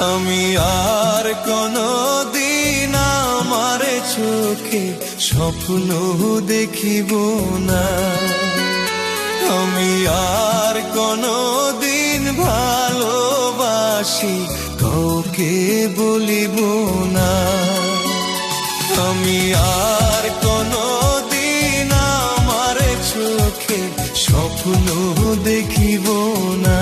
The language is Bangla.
আমি আর কোনো দিন আমার চোখে স্বপ্ন দেখিব না। আমি আর কোনো দিন ভালোবাসি কাউকে বলিব না। আমি আর কোনো দিন আমার চোখে স্বপ্ন দেখিব না।